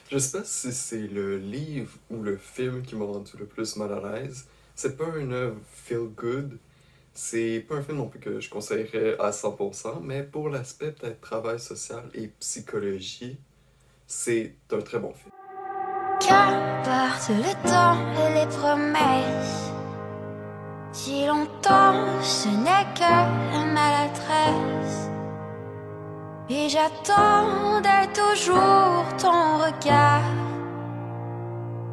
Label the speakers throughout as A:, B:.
A: Je sais pas si c'est le livre ou le film qui m'a rendu le plus mal à l'aise. C'est pas une œuvre feel good. C'est pas un film non plus que je conseillerais à 100%, mais pour l'aspect peut-être travail social et psychologie, c'est un très bon film.
B: Qu'importe le temps et les promesses, si longtemps ce n'est que la maladresse. Et j'attendais toujours ton regard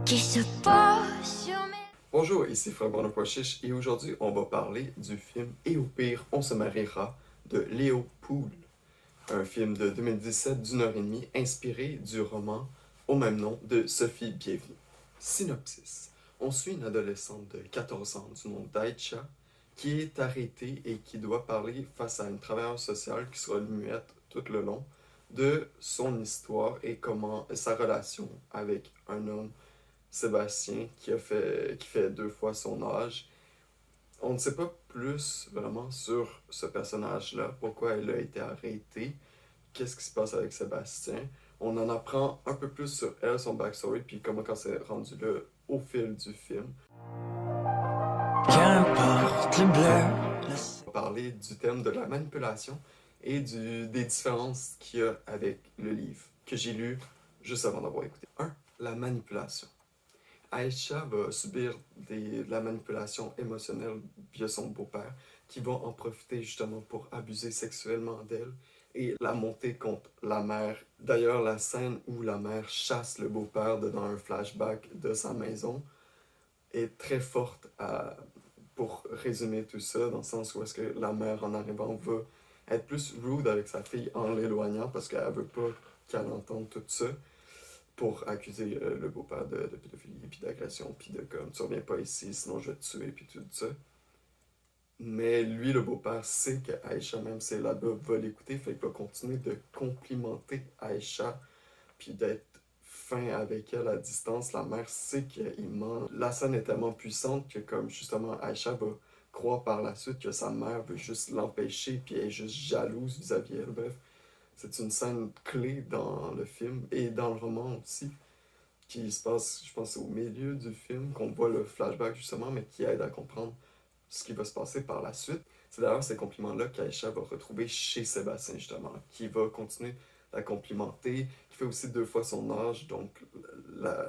B: qui se pose sur mes...
A: Bonjour, ici Fabrice Pochiche et aujourd'hui on va parler du film Et au pire, on se mariera de Léo Poul, un film de 2017 d'une heure et demie inspiré du roman au même nom de Sophie Bienvenue. Synopsis. On suit une adolescente de 14 ans du nom d'Aïcha qui est arrêtée et qui doit parler face à une travailleuse sociale qui sera muette tout le long de son histoire et comment sa relation avec un homme, Sébastien, qui fait 2 fois son âge. On ne sait pas plus vraiment sur ce personnage-là, pourquoi elle a été arrêtée, qu'est-ce qui se passe avec Sébastien. On en apprend un peu plus sur elle, son backstory, puis comment quand c'est rendu là au fil du film.
B: Qu'importe le bleu.
A: On va parler du thème de la manipulation et des différences qu'il y a avec le livre que j'ai lu juste avant d'avoir écouté. 1. La manipulation. Aïcha va subir de la manipulation émotionnelle via son beau-père, qui va en profiter justement pour abuser sexuellement d'elle et la monter contre la mère. D'ailleurs, la scène où la mère chasse le beau-père dans un flashback de sa maison est très forte pour résumer tout ça, dans le sens où est-ce que la mère, en arrivant, va être plus rude avec sa fille en l'éloignant parce qu'elle veut pas qu'elle entende tout ça pour accuser le beau-père de pédophilie, puis d'agression, puis de comme tu reviens pas ici, sinon je vais te tuer, puis tout ça. Mais lui, le beau-père, sait que Aïcha, même si elle est là-bas, va l'écouter, fait qu'il va continuer de complimenter Aïcha, puis d'être fin avec elle à distance. La mère sait qu'il ment. La scène est tellement puissante que, comme justement, Aïcha va croire par la suite que sa mère veut juste l'empêcher, puis elle est juste jalouse vis-à-vis elle. Bref, c'est une scène clé dans le film et dans le roman aussi, qui se passe, je pense, au milieu du film, qu'on voit le flashback justement, mais qui aide à comprendre ce qui va se passer par la suite. C'est d'ailleurs ces compliments-là qu'Aïcha va retrouver chez Sébastien, justement, qui va continuer à complimenter, qui fait aussi 2 fois son âge, donc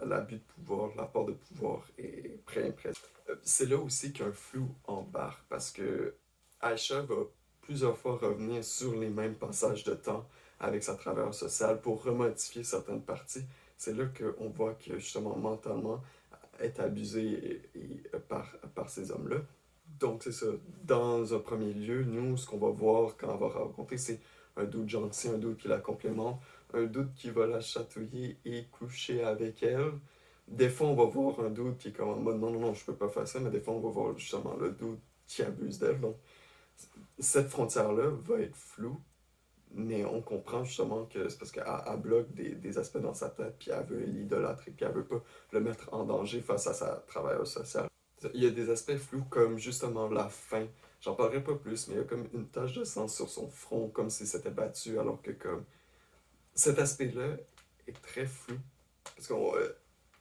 A: l'abus de pouvoir, l'apport de pouvoir est très impressionnant. C'est là aussi qu'un flou embarque, parce que Aïcha va plusieurs fois revenir sur les mêmes passages de temps avec sa travailleuse sociale pour remodifier certaines parties. C'est là qu'on voit que justement mentalement est abusée par ces hommes-là. Donc c'est ça. Dans un premier lieu, nous, ce qu'on va voir quand on va rencontrer, c'est un doute gentil, un doute qui la complémente, un doute qui va la chatouiller et coucher avec elle. Des fois, on va voir un doute qui est comme en mode non, non, non, je peux pas faire ça, mais des fois, on va voir justement le doute qui abuse d'elle. Donc, cette frontière-là va être floue, mais on comprend justement que c'est parce qu'elle bloque des aspects dans sa tête, puis elle veut l'idolâtrer, puis elle veut pas le mettre en danger face à sa travailleuse sociale. Il y a des aspects flous comme justement la faim. J'en parlerai pas plus, mais il y a comme une tache de sang sur son front, comme s'il s'était battu, alors que comme cet aspect-là est très flou. Parce qu'on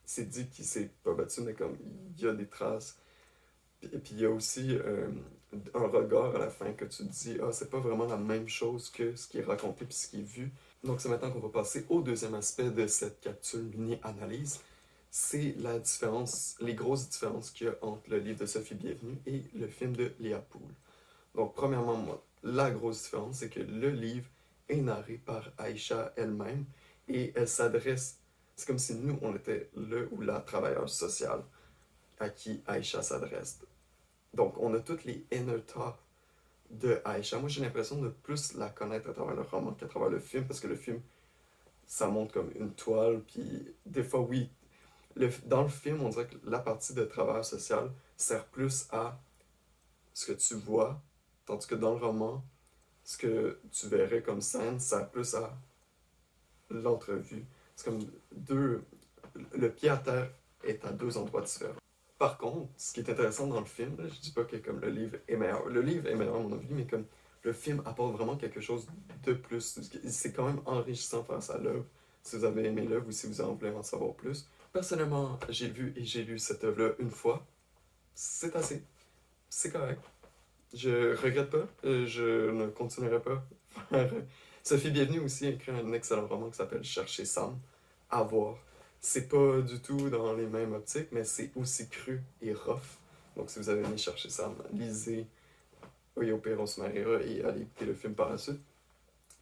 A: c'est dit qu'il s'est pas battu, mais comme il y a des traces. Et puis il y a aussi un regard à la fin que tu te dis, ah, c'est pas vraiment la même chose que ce qui est raconté puis ce qui est vu. Donc c'est maintenant qu'on va passer au deuxième aspect de cette capsule mini-analyse. C'est la différence, les grosses différences qu'il y a entre le livre de Sophie Bienvenue et le film de Léa Poul. Donc premièrement, moi, la grosse différence, c'est que le livre est narré par Aïcha elle-même et elle s'adresse, c'est comme si nous, on était le ou la travailleuse sociale à qui Aïcha s'adresse. Donc, on a toutes les inner thoughts de Aïcha. Moi, j'ai l'impression de plus la connaître à travers le roman qu'à travers le film, parce que le film, ça montre comme une toile, puis des fois, oui, dans le film, on dirait que la partie de travail social sert plus à ce que tu vois, tandis que dans le roman, ce que tu verrais comme scène sert plus à l'entrevue. C'est comme deux... Le pied à terre est à 2 endroits différents. Par contre, ce qui est intéressant dans le film, là, je dis pas que comme le livre est meilleur. Le livre est meilleur à mon avis, mais comme le film apporte vraiment quelque chose de plus. C'est quand même enrichissant face à l'œuvre si vous avez aimé l'œuvre ou si vous en voulez en savoir plus. Personnellement, j'ai vu et j'ai lu cette œuvre-là une fois. C'est assez. C'est correct. Je regrette pas. Je ne continuerai pas. Sophie Bienvenue aussi a écrit un excellent roman qui s'appelle Chercher Sam. À voir. C'est pas du tout dans les mêmes optiques, mais c'est aussi cru et rough. Donc si vous avez aimé Chercher Sam, lisez Oyo Perros Marera et allez écouter le film par la suite.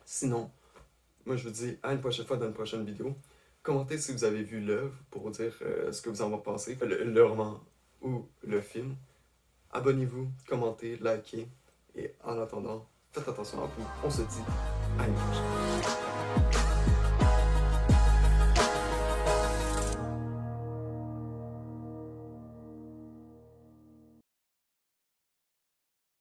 A: Sinon, moi je vous dis à une prochaine fois dans une prochaine vidéo. Commentez si vous avez vu l'œuvre pour dire ce que vous en avez pensé, le roman ou le film. Abonnez-vous, commentez, likez. Et en attendant, faites attention à vous. On se dit à une prochaine.